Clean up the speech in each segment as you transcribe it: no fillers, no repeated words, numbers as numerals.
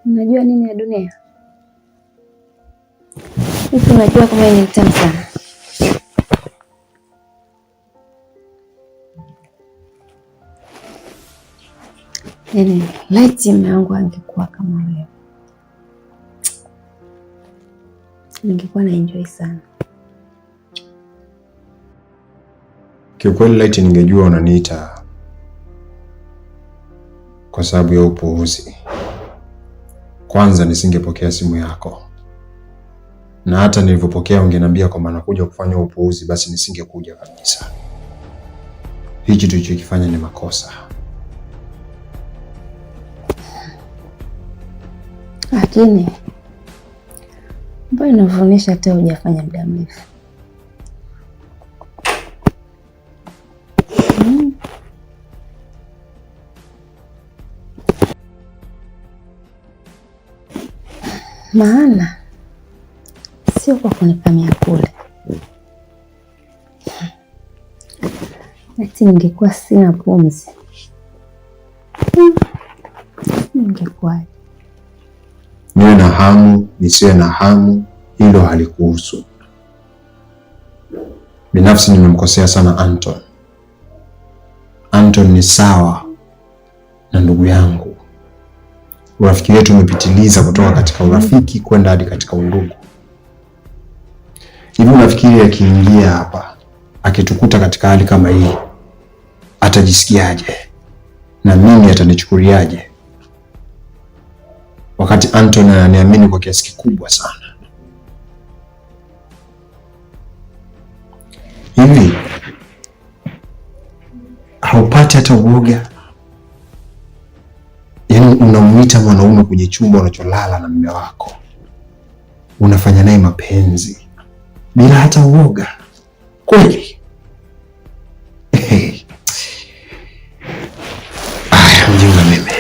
Unajua nini ya dunia? Hivi unajua kama ni mtamu sana. Yaani, laiti mume wangu angekuwa kama wewe. Ningekuwa na enjoy sana. Kiukweli laiti ningejua unaniita kwa sababu ya upuuzi, kwanza nisingepokea simu yako. Na hata nilipopokea ungeniambia kwamba nakuja kufanya upuuzi, basi nisingekuja kabisa. Hichi tulichokifanya ni makosa. Lakini mbona inavunisha hata hujafanya muda mrefu? Maana sio kwa kunipamia kule. Ati ningekuwa sina pumzi, ningekuwaje? Niwe na hamu nisiwe na hamu, hilo halikuhusu. Binafsi nimemkosea sana Anton. Anton ni sawa na ndugu yangu. Urafiki wetu umepitiliza kutoka katika urafiki kwenda hadi katika undugu. Hivi unafikiri akiingia hapa akitukuta katika hali kama hii atajisikiaje? Na mimi atanichukuliaje? Wakati Anton ananiamini kwa kiasi kikubwa sana. Hivi haupati hata uoga? Yaani unamuita mwanaume kwenye chumba unacholala na mume wako, unafanya naye mapenzi bila hata uoga kweli? Aya, mjinga mimi.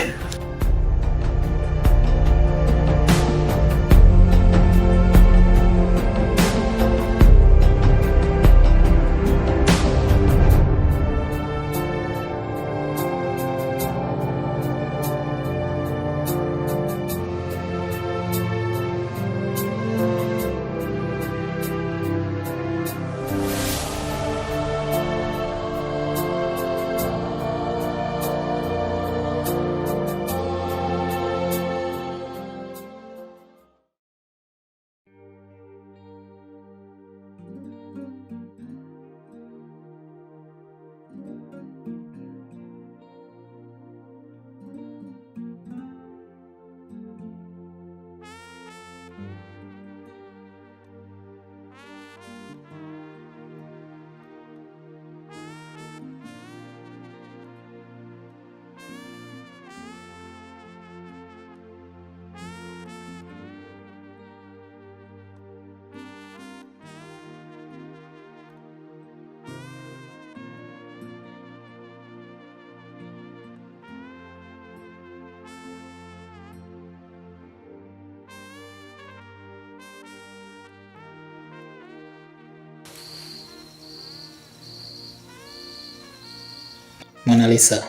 Mona Lisa,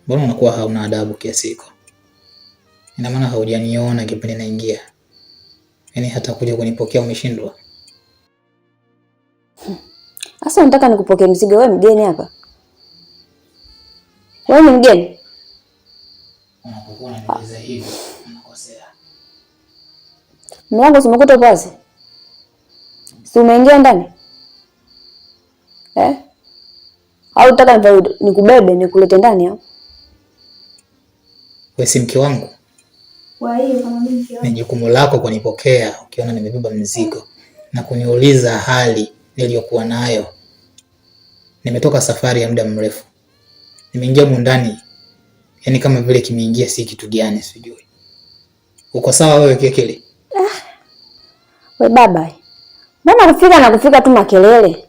mbona unakuwa hauna adabu kiasi hiko? Ina maana haujaniona kipindi naingia? Yaani hata kuja kunipokea umeshindwa? Sasa unataka nikupokee mzigo? Wewe mgeni hapa? Wewe ni mgeni? Unapokuwa unaniuliza hivi unakosea. Mlango umekuta wazi? Si umeingia ndani? Au unataka nikubebe nikulete ndani hapo? Wewe si mke wangu? Kwa hiyo kama mimi mke wangu, ni jukumu lako kunipokea ukiona nimebeba mzigo na kuniuliza hali niliyokuwa nayo. Nimetoka safari ya muda mrefu. Nimeingia ndani, yaani kama vile kimeingia si kitu gani sijui. Uko sawa wewe Kekele? Wewe baba. Mbona kufika tu makelele?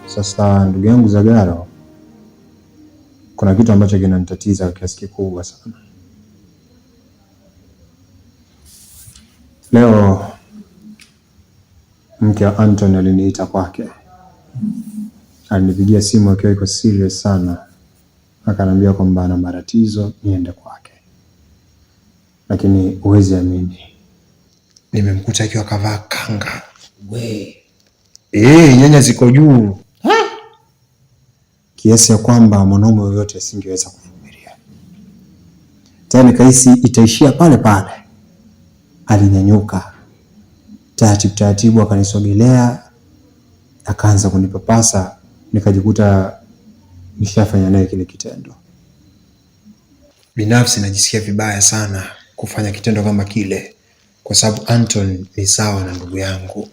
Sasa ndugu yangu Zagara, kuna kitu ambacho kinanitatiza kwa kiasi kikubwa sana. Leo mke wa Anton aliniita kwake. Alinipigia simu akiwa yuko serious sana. Akaniambia kwamba ana matatizo niende kwake. Lakini huwezi amini, nimemkuta akiwa kavaa kanga. Nyanya ziko juu. Kiasi ya kwamba mwanaume yoyote asingeweza kuvumilia. Tena nikahisi itaishia pale pale. Alinyanyuka taratibu akanisogelea, akaanza kunipapasa, nikajikuta nishafanya naye kile kitendo. Binafsi najisikia vibaya sana kufanya kitendo kama kile, kwa sababu Anton ni sawa na ndugu yangu.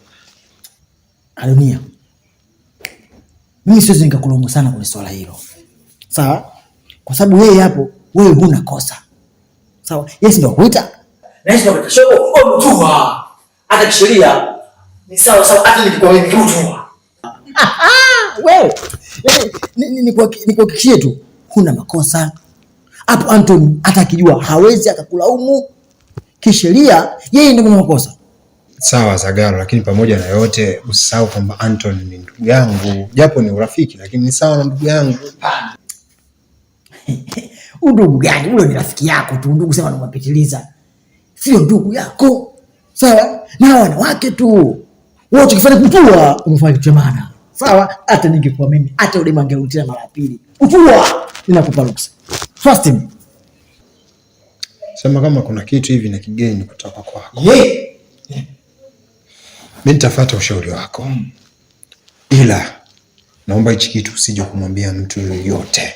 Alunia, mimi siwezi nikakulaumu sana kwa swala hilo. Sawa? Kwa sababu yeye hapo, wewe huna kosa. Sawa? Yeye ndio kuita. Na hizo ndio shogo mtua. Hata kisheria ni sawa hata nilikuwa mimi mtua. Wewe, nikuhakikishie tu huna makosa. Hapo Anton hata akijua hawezi akakulaumu. Kisheria yeye ndio mwenye makosa. Sawa Zagalo, lakini pamoja na yote usisahau kwamba Anton ni ndugu yangu. Japo ni urafiki, lakini ni sawa na ndugu yangu. Ndugu gani? Ule ni rafiki yako tu. Ndugu sema unapitiliza. Sio ndugu yako. Sawa? Na wanawake tu. Wewe ukifanya kutua, umefanya kitu cha maana. Sawa? Hata ningekuwa mimi, hata ule mangerudia mara pili. Kutua, ninakupa ruksa. Trust me. Sema kama kuna kitu hivi na kigeni kutoka kwako. Mimi nitafuata ushauri wako. Ila naomba hichi kitu usije kumwambia mtu yoyote.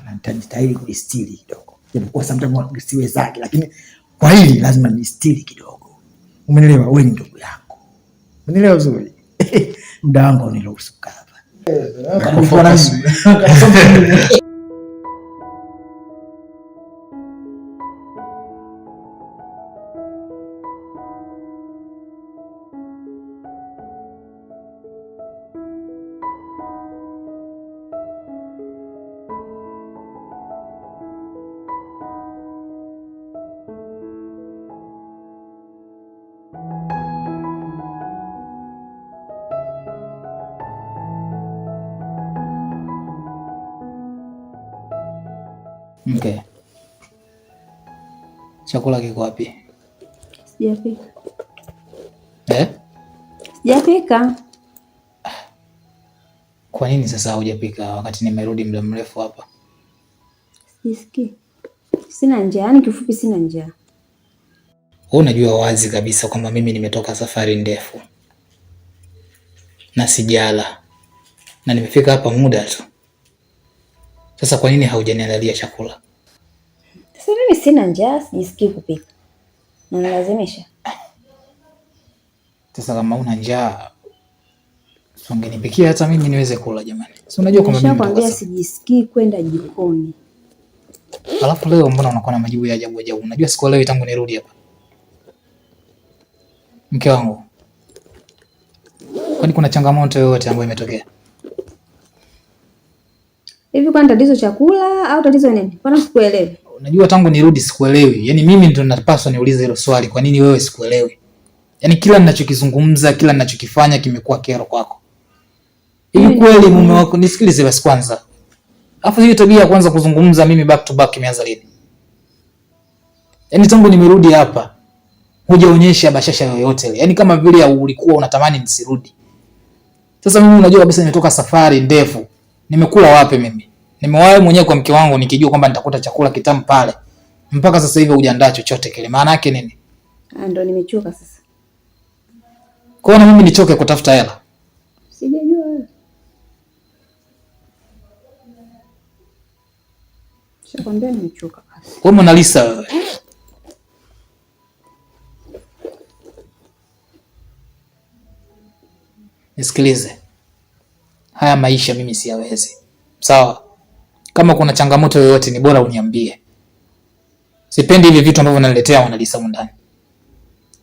Na nitajitahidi kulistiri kidogo. Japokuwa sometimes kulistiri zake, lakini kwa hili lazima nistiri kidogo. Umeelewa? Wewe ni ndugu yangu. Umeelewa vizuri? Muda wangu uniruhusu hapa. Okay. Chakula kiko wapi? Sijapika. Sijapika. Kwa nini sasa hujapika wakati nimerudi muda mrefu hapa? Sisikii. Sina njaa, yani kifupi sina njaa. Wewe unajua wazi kabisa kwamba mimi nimetoka safari ndefu. Na sijala. Na nimefika hapa muda tu. Sasa kwa nini haujaniandalia chakula? Sasa mimi sina njaa, sijisikii kupika. Na nalazimisha. Sasa kama una njaa, ungenipikia hata mimi niweze kula jamani. Si unajua kwamba mimi nakwambia sijisikii kwenda jikoni. Alafu leo mbona unakuwa na majibu ya ajabu ajabu? Unajua sikuelewi tangu nirudi hapa. Mke wangu. Kwani kuna changamoto yoyote ambayo imetokea? Hivi kwani tatizo chakula au tatizo nini? Mbona sikuelewi? Unajua tangu nirudi sikuelewi. Yaani mimi ndio napaswa niulize hilo swali. Kwa nini wewe sikuelewi? Yaani kila ninachokizungumza, kila ninachokifanya kimekuwa kero kwako. Hivi kweli mume wako, nisikilize basi kwanza. Alafu hiyo tabia ya kwanza kuzungumza mimi back to back imeanza lini? Yaani tangu nimerudi hapa hujaonyesha bashasha yoyote ile. Yaani kama vile ulikuwa unatamani nisirudi. Sasa mimi unajua kabisa nimetoka safari ndefu. Nimekula wapi mimi? Nimewahi mwenyewe kwa mke wangu nikijua kwamba nitakuta chakula kitamu pale. Mpaka sasa hivi hujaandaa chochote kile. Maana yake nini? Ndio nimechoka sasa. Kwa nini mimi nichoke kutafuta hela? Sijajua wewe. Shakwambia nimechoka basi. Wewe Mona Lisa wewe. Nisikilize. Haya maisha mimi siyawezi. Sawa? Kama kuna changamoto yoyote ni bora uniambie. Sipendi hivi vitu ambavyo unaniletea Mona Lisa ndani.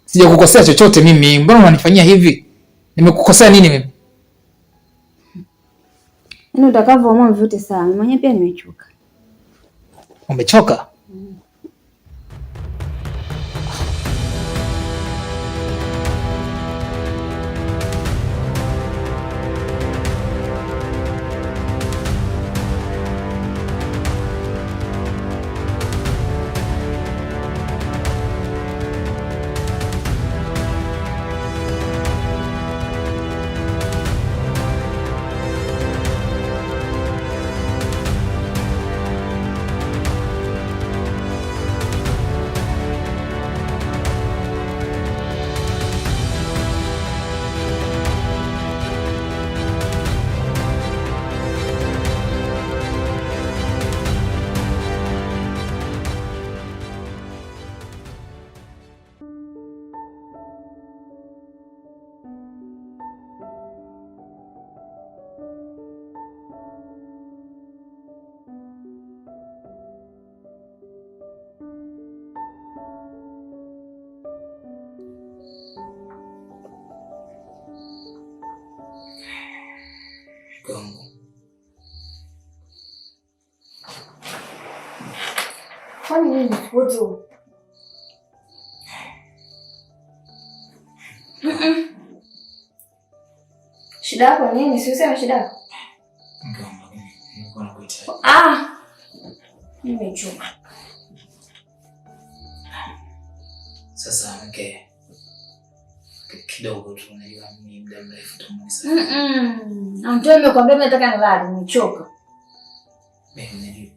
Sijakukosea chochote mimi. Mbona unanifanyia hivi? Nimekukosea nini mimi? Yaani utakavyoamua vyote sawa. Mwenyewe pia nimechoka. Umechoka? Kwani nini mfuto? Shida yako nini? Si useme shida yako. Nimechoka. Sasa mke kidogo tu, unajua mimi muda mrefu tumeona. Antoe nimekwambia nataka nilale, nimechoka. Mimi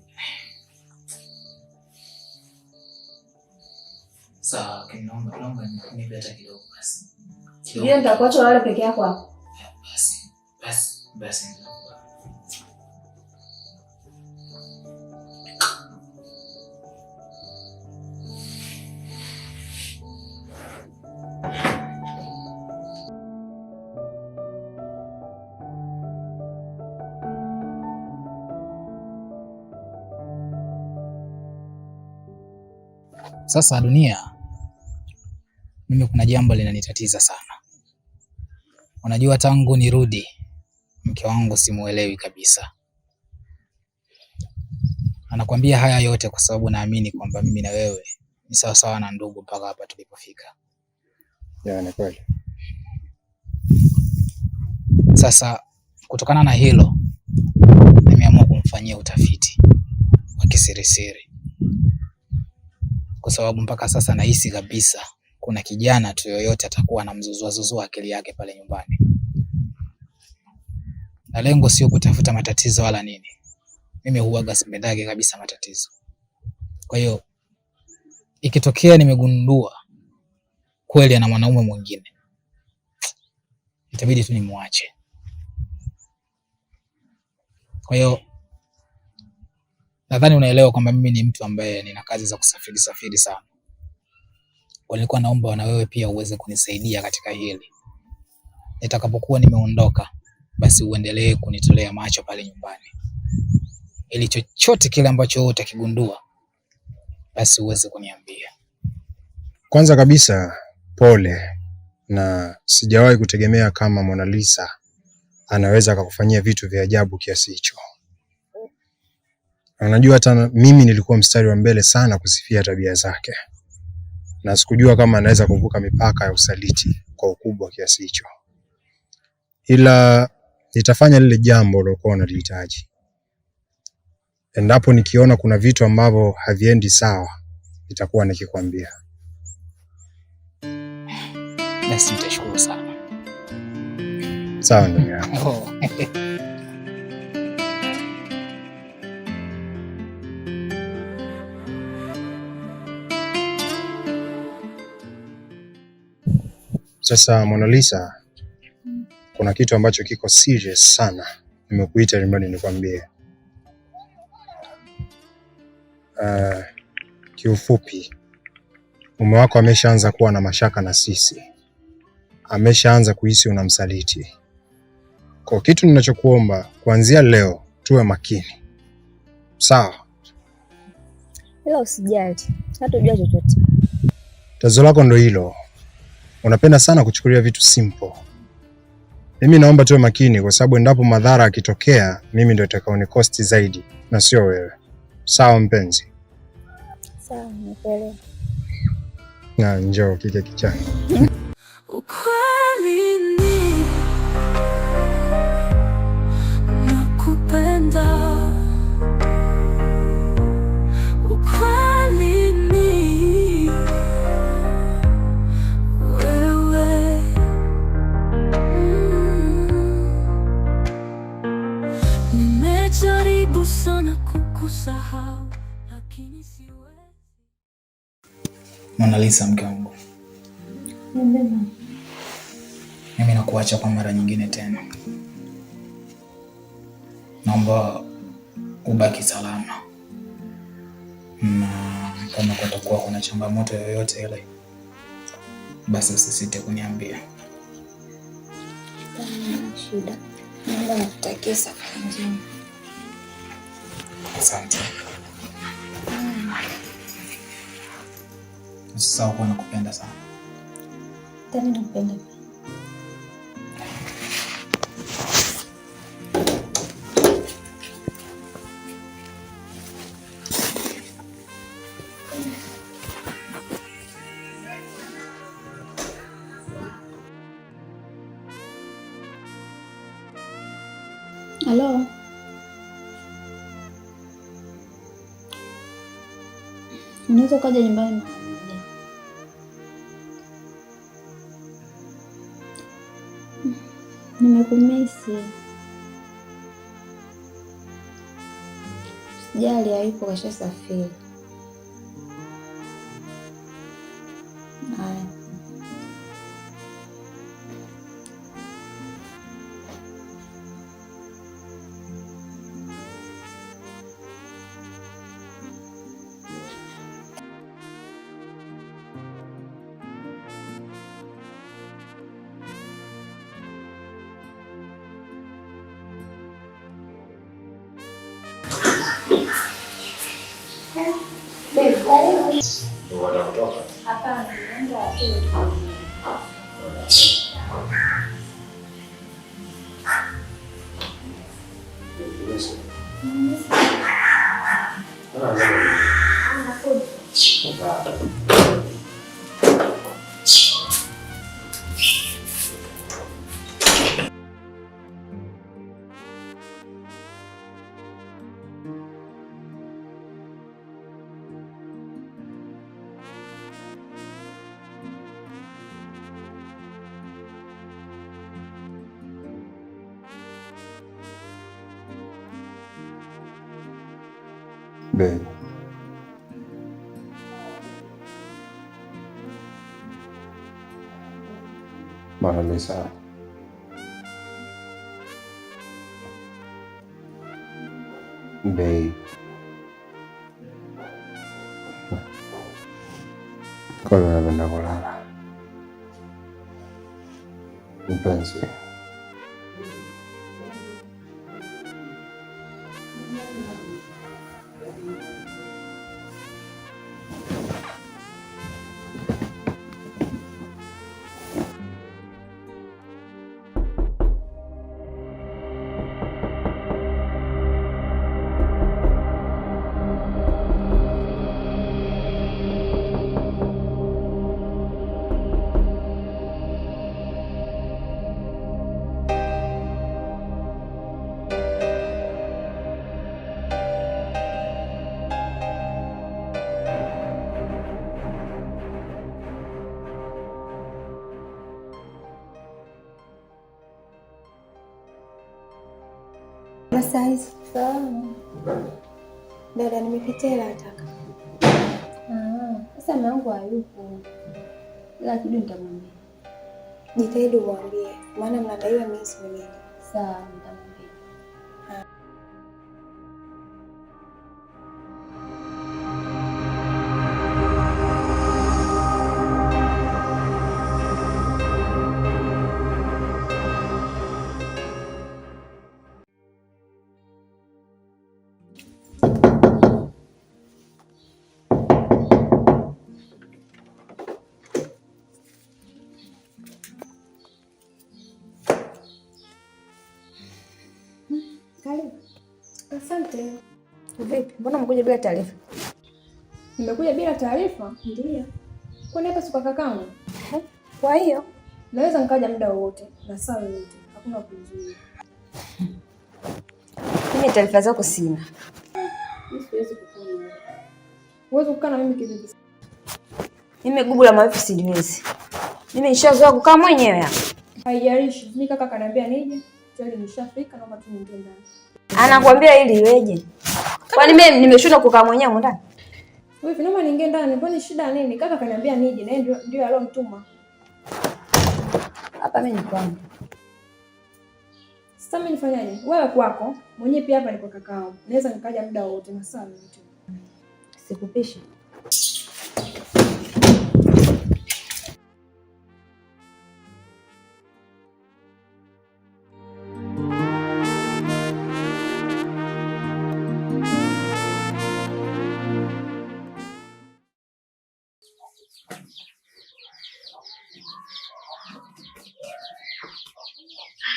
sawa, naomba nipe hata kidogo basi. Ndio nitakuacha ulale peke yako hapo. Basi. Sasa Dunia, mimi kuna jambo linanitatiza sana. Unajua tangu nirudi mke wangu simuelewi kabisa. Anakuambia haya yote kwa sababu naamini kwamba mimi na wewe ni sawa sawa na ndugu mpaka hapa tulipofika. Ni kweli. Sasa kutokana na hilo nimeamua kumfanyia utafiti wa kisirisiri. Kwa sababu mpaka sasa nahisi kabisa kuna kijana tu yoyote atakuwa anamzuzua akili yake pale nyumbani. Na lengo sio kutafuta matatizo wala nini. Mimi huaga sipendage kabisa matatizo. Kwa hiyo ikitokea nimegundua kweli ana mwanaume mwingine, itabidi tu nimwache. Kwa hiyo nadhani unaelewa kwamba mimi ni mtu ambaye nina kazi za kusafiri sana. Kwa nilikuwa naomba na wewe pia uweze kunisaidia katika hili. Nitakapokuwa nimeondoka, basi uendelee kunitolea macho pale nyumbani. Ili chochote kile ambacho wewe utakigundua, basi uweze kuniambia. Kwanza kabisa pole, na sijawahi kutegemea kama Mona Lisa anaweza akakufanyia vitu vya ajabu kiasi hicho. Unajua hata mimi nilikuwa mstari wa mbele sana kusifia tabia zake. Na sikujua kama anaweza kuvuka mipaka ya usaliti kwa ukubwa kiasi hicho. Ila nitafanya lile jambo lilokuwa unalihitaji. Endapo nikiona kuna vitu ambavyo haviendi sawa, nitakuwa nikikwambia. Basi nitashukuru sana. Sawa ndugu yangu. Sasa Mona Lisa, kuna kitu ambacho kiko serious sana. Nimekuita ili nikwambie. Kiufupi, mume wako ameshaanza kuwa na mashaka na sisi. Ameshaanza kuhisi unamsaliti. Kwa kitu ninachokuomba kuanzia leo tuwe makini. Sawa? Ila usijali. Hata ujua chochote. Tatizo lako ndo hilo. Unapenda sana kuchukulia vitu simple. Mimi naomba tuwe makini, kwa sababu endapo madhara yakitokea, mimi ndio itakaonikosti zaidi na sio wewe. Sawa mpenzi? Sawa, nakuelewa. Na njoo kike kichana. Ukweli ni nakupenda. Ukweli ni wewe. Nimejaribu sana kukusahau lakini siwezi. Mona Lisa, mke wangu, mimi nakuacha kwa mara nyingine tena. Naomba ubaki salama, na kama kutakuwa kuna changamoto yoyote ile, basi usisite kuniambia. Shida. Naomba nikutakie safari njema. Asante. Usisahau kuwa nakupenda sana. Tena nakupenda. Halo. Unaweza kuja nyumbani mara moja? Nimekumisi. Sijali, haipo, kashasafiri. Haya. Babe. Mona Lisa. Babe. Kwa nini unapenda kulala? Mpenzi. Masaizi. Sawa. Dada, nimepitia hela nataka. Sasa mwanangu hayupo. Ila kidu nitamwambia. Jitahidi umwambie, maana mnadaiwa miezi miwili. Sawa, nitamwambia. Asante. Vipi? Mbona umekuja bila taarifa? Nimekuja bila taarifa? Ndio. Kwani hapa si kwa kakangu? Kwa hiyo naweza nikaja muda wowote na saa yoyote. Hakuna kuzuia. mimi taarifa zako sina. Mimi siwezi kukaa na wewe. Uweze kukaa na mimi kivipi? Mimi gugu la mawifi siliwezi. Mimi nishazoea kukaa mwenyewe hapa. Haijalishi. Mimi kaka kaniambia nije. Tayari nishafika, naomba tu niingie ndani. Anakuambia ili iweje? Kwani mimi nimeshinda kukaa mwenyewe ndani? Wewe naomba niingie ndani. Kwani shida nini? Kaka kaniambia nije na yeye ndio alionituma. Hapa mimi ni kwangu. Sasa mimi nifanyaje? Wewe kwako, mwenyewe pia hapa ni kwa kakao. Naweza nikaja muda wote na saa yote. Sikupisha.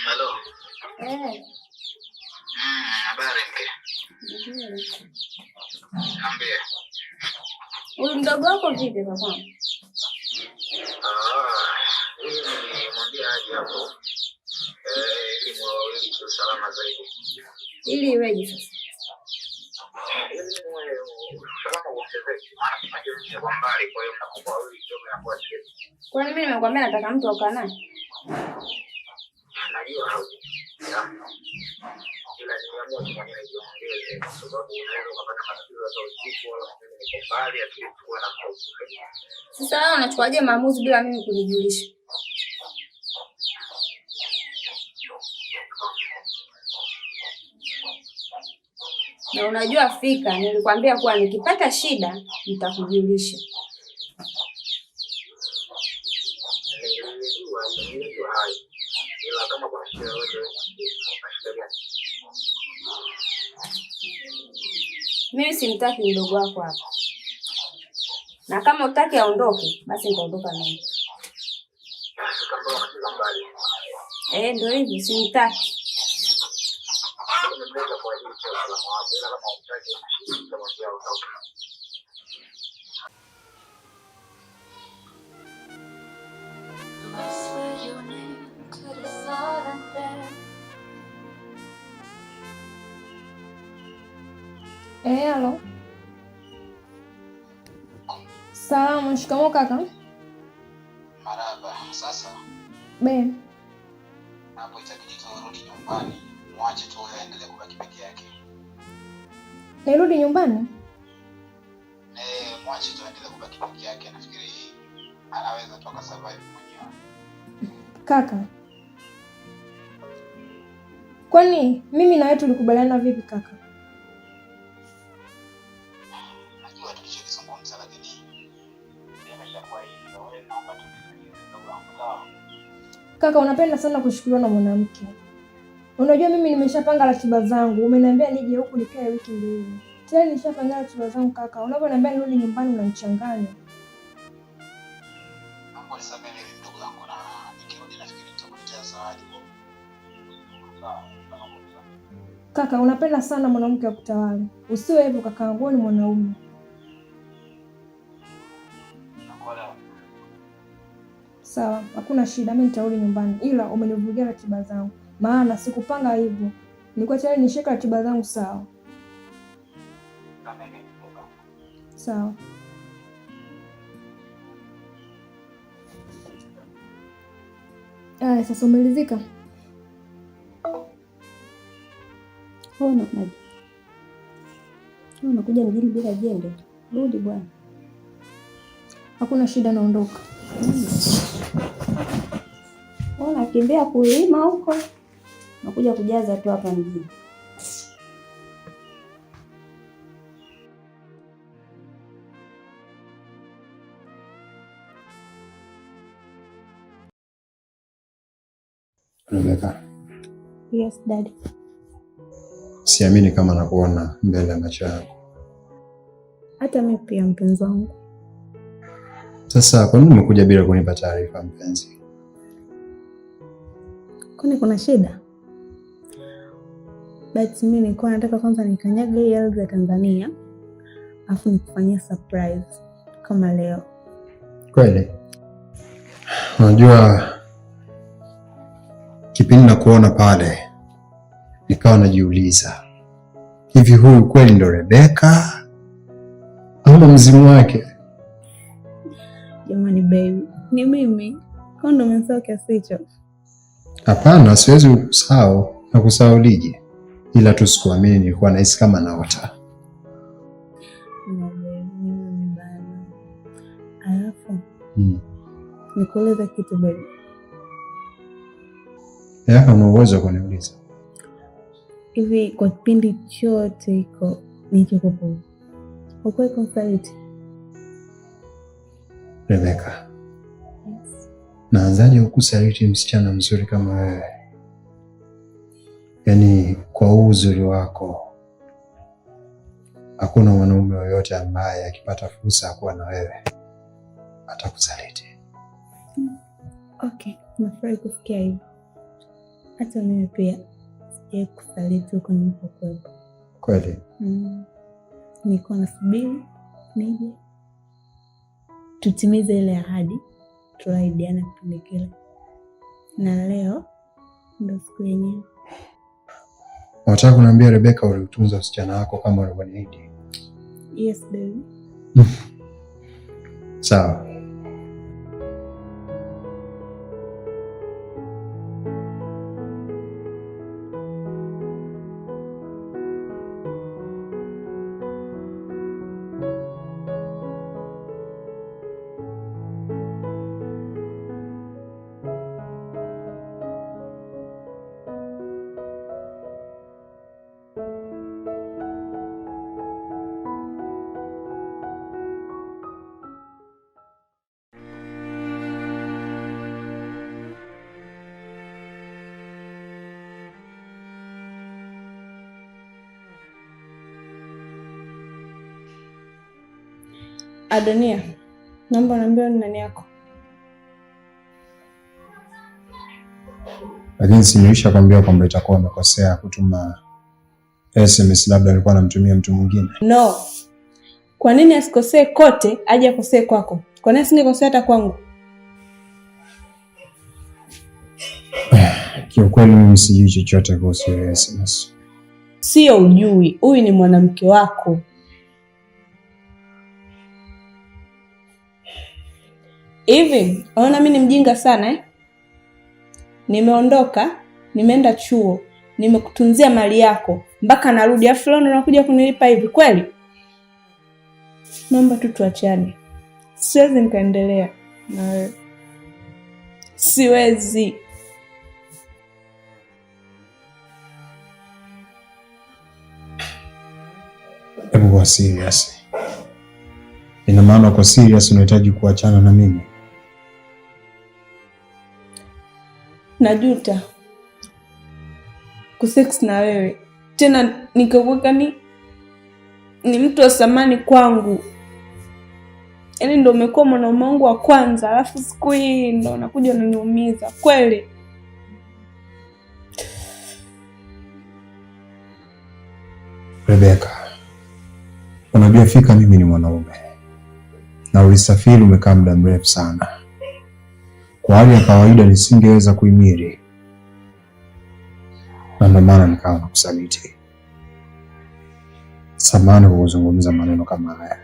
Halo. Habari mke? Niambie. Huyu mdogo wako vipi kwa kwanza? Nilimwambia aje hapo. Ili mwawili tu salama zaidi. Ili iweje sasa? Kwani mimi nimekwambia nataka mtu akaa naye? Najua ila nimeamua mwenyewe nijiongeze kwa sababu unaweza kupata matatizo ya usiku wala niko mbali asikuwa na hofu. Sasa wewe unachukuaje maamuzi bila mimi kunijulisha? Na unajua fika, nilikwambia kuwa nikipata shida nitakujulisha. Mimi simtaki mdogo wako hapa. Na kama utaki aondoke, basi nitaondoka naye. Ndio hivyo, simtaki. Halo. Salamu, shikamoo kaka. Marhaba. Sasa hapo itabidi turudi nyumbani. Mwache tu aendelee kubaki peke yake. Nirudi nyumbani? Mwache tu aendelee kubaki peke yake, nafikiri anaweza toka survive mwenyewe. Kaka. Kwani mimi na wewe tulikubaliana vipi kaka? Najua tulichokizungumza lakini nimeshakuwa hivyo. Wewe naomba tusikilize ndugu yangu. Kaka, unapenda sana kushukuriwa na mwanamke. Unajua mimi nimeshapanga ratiba zangu. Umeniambia nije huku nikae wiki mbili. Tena nishapanga ratiba zangu kaka. Unaponiambia nirudi nyumbani unanichanganya. Naomba nisamehe ndugu yangu na nikirudi nafikiri nitakuletea zawadi. Kaka, unapenda sana mwanamke wa kutawala. Usiwe hivyo kaka, wewe ni mwanaume. Sawa, hakuna shida, mimi nitarudi nyumbani. Ila umenivurugia ratiba zangu. Maana sikupanga hivyo. Nilikuwa tayari nishika ratiba zangu sawa. Sawa. Sasa umelizika? Unakuja mjini bila jembe. Rudi bwana. Hakuna shida, naondoka. Nakimbia kulima huko. Nakuja kujaza tu hapa mjini. Rebecca. Yes, daddy. Siamini kama nakuona mbele ya macho yangu. Hata mimi pia mpenzi wangu. Sasa kwa nini umekuja bila kunipa taarifa mpenzi? Kwani kuna shida? But mimi nilikuwa nataka kwanza nikanyage hii ardhi ya Tanzania afu nikufanyia surprise kama leo. Kweli? Unajua kipindi na kuona pale nikawa najiuliza, hivi huyu kweli ndo Rebecca au mzimu wake? Jamani baby, ni mimi. Kwa ndo umesahau kiasi hicho? Hapana, siwezi kusahau na kusahaulije, ila tu sikuamini, nilikuwa nahisi kama naota. Alafu nikuuliza kitu baby. Ya, una uwezo kuniuliza. Hivi kwa kipindi chote iko nilichokupa, uko consultant Rebecca? Yes. Naanzaje kukusaliti msichana mzuri kama wewe? Yaani kwa huu uzuri wako hakuna mwanaume yoyote ambaye akipata fursa ya kuwa na wewe atakusaliti. Okay, nafurahi kusikia hivyo. Hata mimi pia sijawahi kusaliti huko nilipokuwepo. Kweli? Nilikuwa nasubiri nije tutimize ile ahadi tuliahidiana kipindi kile, na leo ndo siku yenyewe. Unataka kuniambia Rebecca ulitunza usichana wako kama ulivyoniahidi? Yes baby. Sawa. Adonia, naomba niambie ni nani yako? Lakini simeisha kwambia kwamba itakuwa amekosea kutuma SMS, labda alikuwa anamtumia mtu mwingine. No. Kwa nini asikosee kote aje akosee kwako? Kwa nini asingekosea hata kwangu? Kiukweli mimi sijui chochote kuhusu SMS. Sio ujui, huyu ni mwanamke wako. Hivi, unaona mimi ni mjinga sana eh? Nimeondoka, nimeenda chuo, nimekutunzia mali yako, mpaka narudi afu leo unakuja kunilipa hivi kweli? Naomba tu tuachane. Siwezi nikaendelea na wewe. Siwezi. Hebu kuwa serious. Ina maana kwa serious unahitaji kuachana na mimi? Najuta kusex na wewe. Tena nikakuweka ni mtu wa thamani kwangu. Yaani ndio umekuwa mwanaume wangu wa kwanza, alafu siku hii ndio unakuja unaniumiza. Kweli? Rebecca, unajua fika mimi ni mwanaume. Na ulisafiri umekaa muda mrefu sana. Kwa hali ya kawaida nisingeweza kuhimili. Na ndio maana nikawa nakusaliti. Samahani kwa kuzungumza maneno kama haya.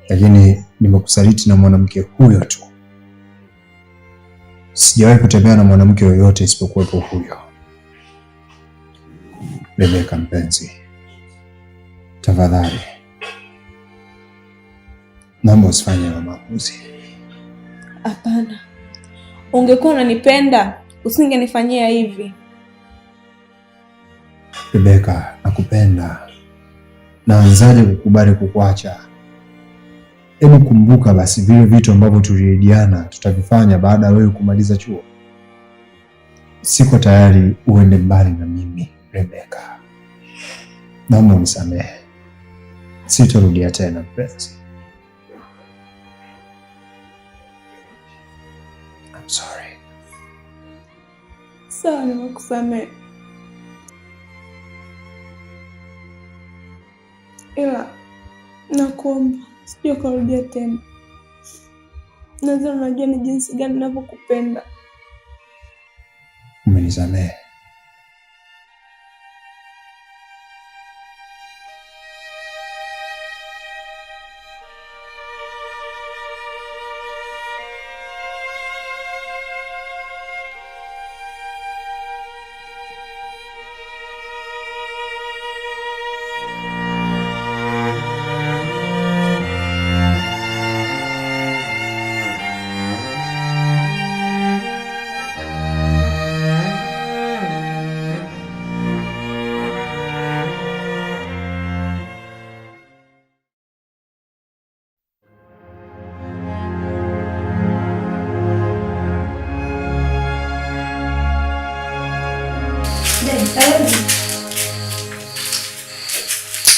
Lakini nimekusaliti na mwanamke huyo tu. Sijawahi kutembea na mwanamke yoyote isipokuwepo huyo. Rebecca mpenzi, tafadhali naomba usifanye maamuzi. Hapana. Ungekuwa unanipenda usingenifanyia hivi. Rebecca, nakupenda. Naanzaje kukubali kukuacha? Hebu kumbuka basi vile vitu ambavyo tuliahidiana tutavifanya baada ya wewe kumaliza chuo. Siko tayari uende mbali na mimi, Rebecca. Naomba unisamehe. Sitarudia tena mpenzi. I'm sorry. Sawa, nimekusamehe. ila nakuomba sije ukarudia tena. Nadhani unajua ni jinsi gani ninavyokupenda. Umenisamehe?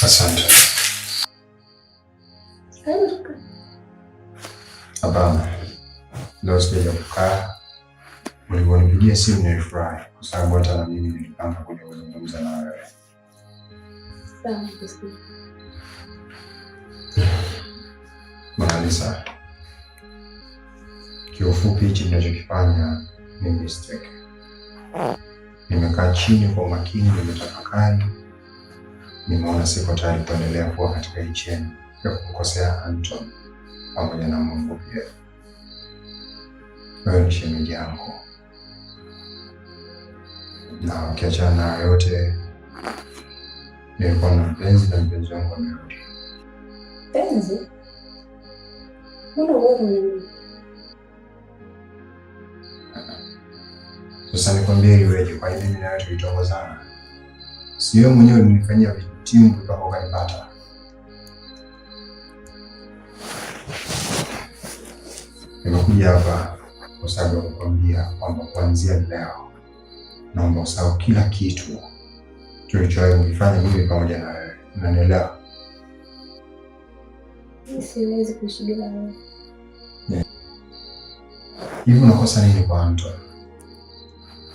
Asante. Hapana, leo sijaja kukaa. Ulivyonipigia simu nilifurahi kwa sababu hata na mimi nilipanga kuja kuzungumza na wewe. Sawa. Malisa, kiufupi hichi ninachokifanya ni mistake. Nimekaa chini kwa umakini, nimetafakari, nimeona siko tayari kuendelea kuwa katika hii cheni ya kumkosea Anton pamoja na Mungu pia. Wewe ni shemeji yangu, na ukiachana na yote, nilikuwa na mpenzi na mpenzi wangu amerudi. Penzi? Mbona wewe? Sasa nikwambie iweje? Kwa hiyo mimi na wewe tulitongozana. Si wewe mwenyewe ulinifanyia vitimu mpaka ukanipata. Nimekuja hapa kwa sababu ya kukwambia kwamba kuanzia leo naomba usahau kila kitu tulichowahi kufanya mimi pamoja na wewe. Unanielewa? Siwezi kuishi bila wewe. Hivi unakosa nini kwa Anton?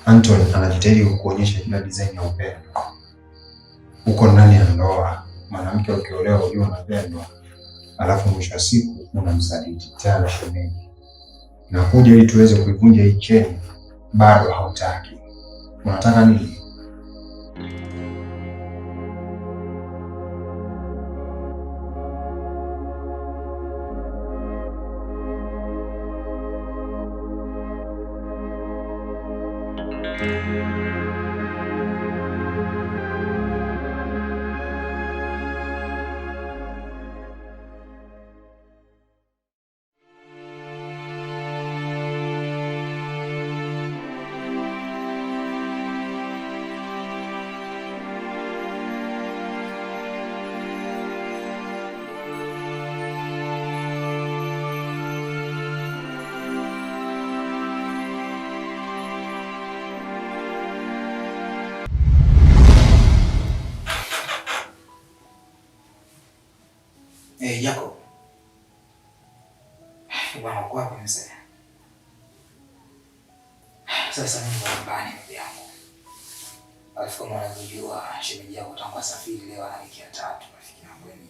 Anton anajitahidi kukuonyesha kila design ya upendo. Uko ndani ya ndoa, mwanamke ukiolewa ujue unapendwa, alafu mwisho wa siku unamsaliti tena shemeji. Na kuja ili tuweze kuivunja hii cheni, bado hautaki. Unataka nini? Jacob. Bwana uko wapi mzee? Sasa mimi kwa nyumbani ndugu yangu. Alafu kama unavyojua shemeji yako tangu asafiri leo ana wiki ya 3 rafiki yangu ni.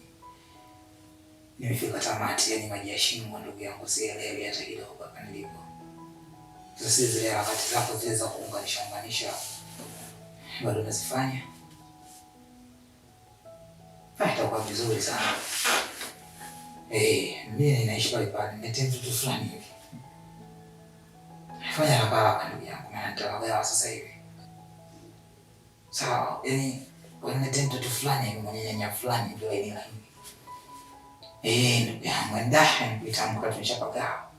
Nimefika tamati, yani maji ya shimo ndugu yangu, sielewi hata kidogo hapa nilipo. Sasa zile harakati zako zile za kuunganisha bado nazifanya. Itakuwa vizuri sana. Mimi ninaishi pale pale, nimetenga kitu fulani hivi. Fanya haraka ndugu yangu, maana nitawagawa sasa hivi. Sawa, yani nimetenga kitu fulani hivi, mwenye nyanya fulani ndio ile hivi. Ndugu yangu, ndio nitamka tumeshapagawa.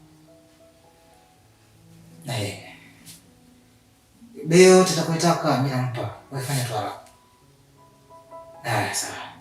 Leo tutakwitaka mimi nampa. Wewe fanya tu haraka. Sawa.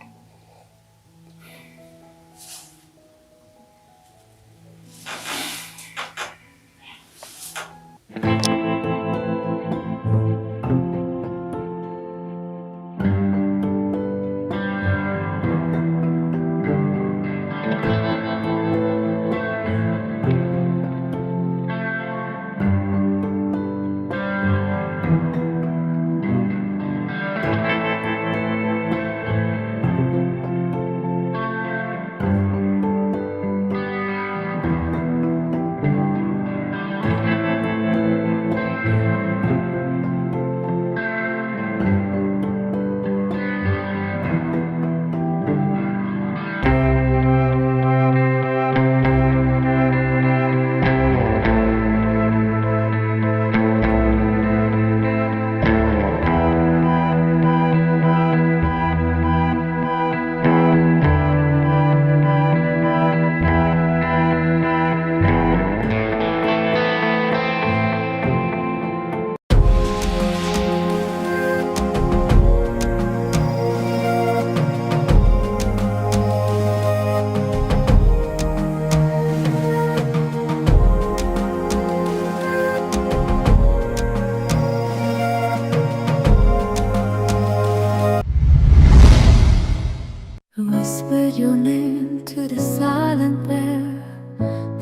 whispered your name to the silent air.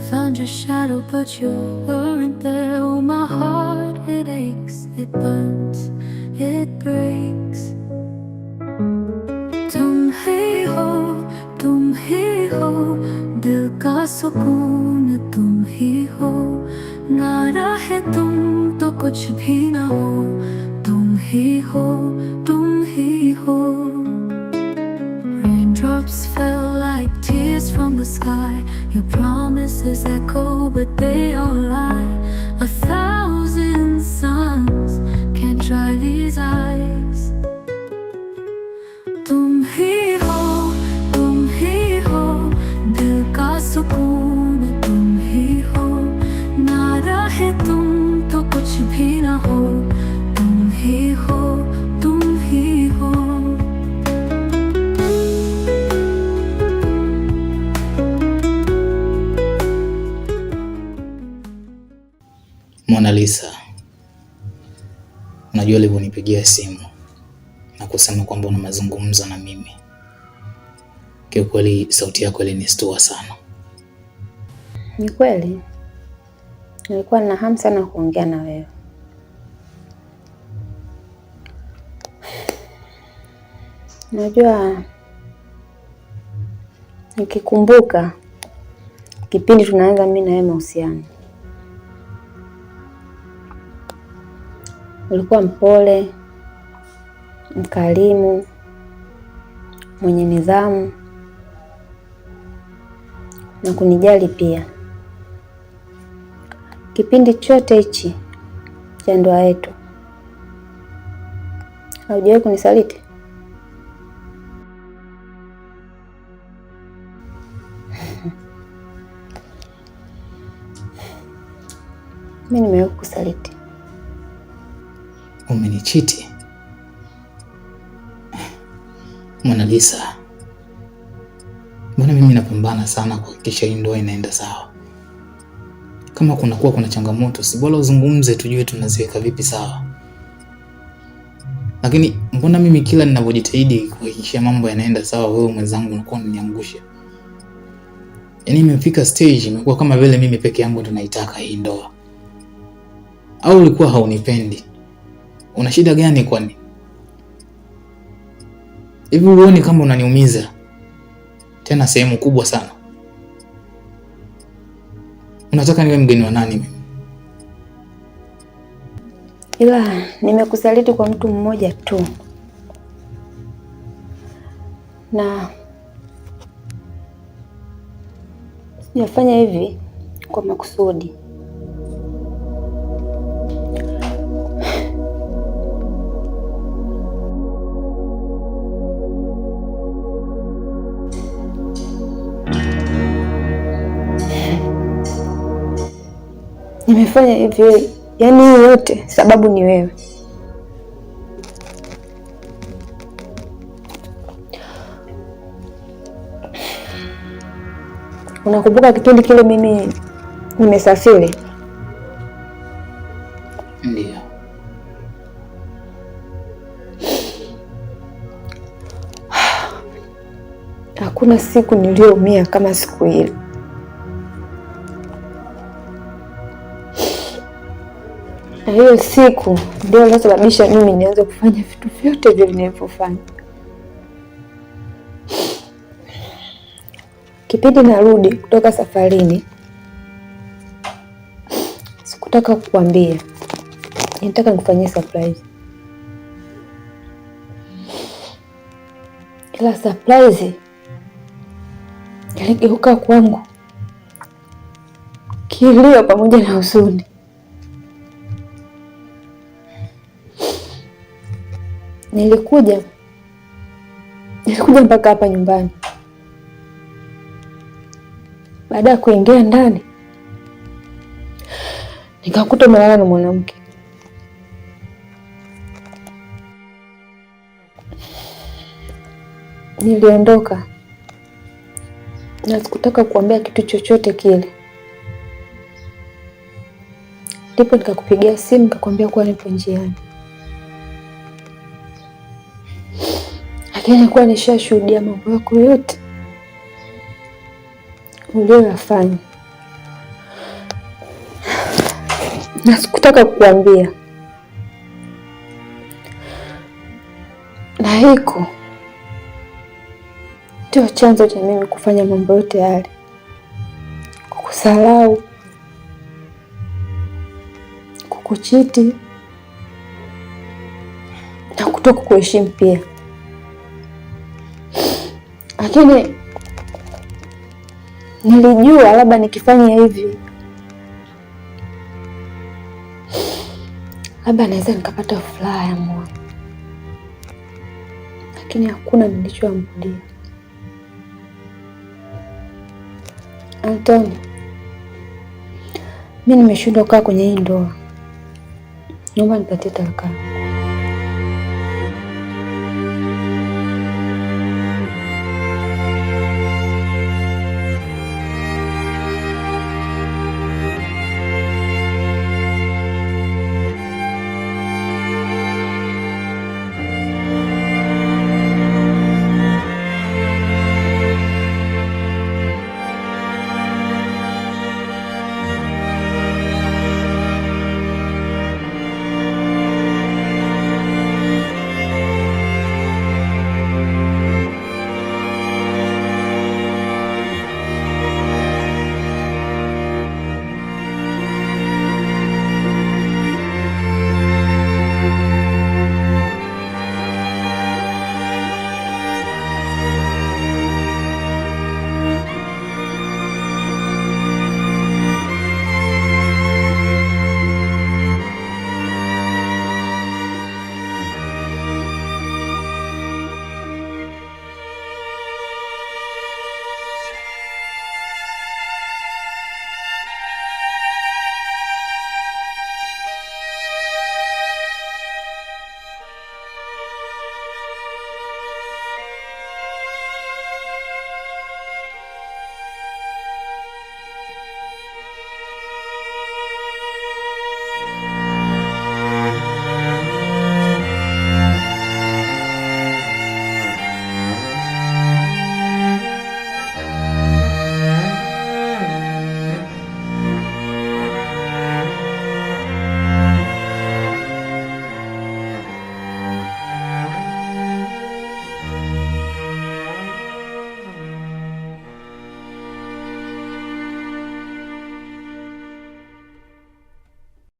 Found your shadow but you weren't there. Oh, my heart, it aches, it burns, it breaks. तुम ही हो, दिल का सुकून तुम ही हो, ना रहे तुम तो कुछ भी ना हो, तुम ही हो, तुम ही हो. Raindrops fell like tears from the sky. Your promises echo but they all lie. 1,000 suns can't dry these eyes. तुम ही हो, दिल का सुकून तुम ही हो, ना रहे तुम तो कुछ भी ना हो, तुम ही हो, तुम ही हो. Mona Lisa, unajua alivyonipigia simu na kusema kwamba una mazungumzo na mimi, kiukweli sauti yako ilinistua sana. Ni kweli, nilikuwa na hamu sana kuongea na wewe. Najua nikikumbuka kipindi tunaanza mimi na wewe mahusiano, ulikuwa mpole, mkarimu, mwenye nidhamu na kunijali pia. Kipindi chote hichi cha ndoa yetu haujawahi kunisaliti. Mimi nimewahi kusaliti. Umenichiti Mona Lisa. Mbona mimi napambana sana kuhakikisha hii ndoa inaenda sawa. Kama kuna changamoto, si bora uzungumze tujue tunaziweka vipi sawa. Lakini mbona mimi kila ninapojitahidi kuhakikisha mambo yanaenda sawa, wewe mwenzangu unakuwa unaniangusha. Yaani imefika stage imekuwa kama vile mimi peke yangu ndo naitaka hii ndoa. Au ulikuwa haunipendi? Una shida gani kwani? Hivi uone kama unaniumiza tena sehemu kubwa sana. Unataka niwe mgeni wa nani mimi? Ila nimekusaliti kwa mtu mmoja tu, na sijafanya hivi kwa makusudi. Nimefanya hivi, yaani yote sababu ni wewe. Unakumbuka kipindi kile mimi nimesafiri? Ndio. Hakuna siku niliyoumia kama siku ile. Na hiyo siku ndio iliyosababisha mimi nianze kufanya vitu vyote vile nilivyofanya. Kipindi narudi kutoka safarini, sikutaka kukuambia. Nilitaka nikufanyie surprise. Ila surprise iligeuka kwangu kilio pamoja na huzuni. Nilikuja mpaka hapa nyumbani. Baada ya kuingia ndani, nikakuta umelala na mwanamke. Niliondoka na sikutaka kuambia kitu chochote kile. Ndipo nikakupigia simu nikakwambia kuwa nipo njiani. lakini nilikuwa nishashuhudia mambo yako yote uliyoyafanya, na sikutaka kukuambia, na hiko ndio chanzo cha mimi kufanya mambo yote yale, kukusahau, kukuchiti na kutoka kuheshimu pia. Lakini nilijua labda nikifanya hivi labda naweza nikapata furaha ya moyo, lakini hakuna nilichoambulia. Anthony, mimi nimeshindwa kukaa kwenye hii ndoa. Naomba nipatie talaka.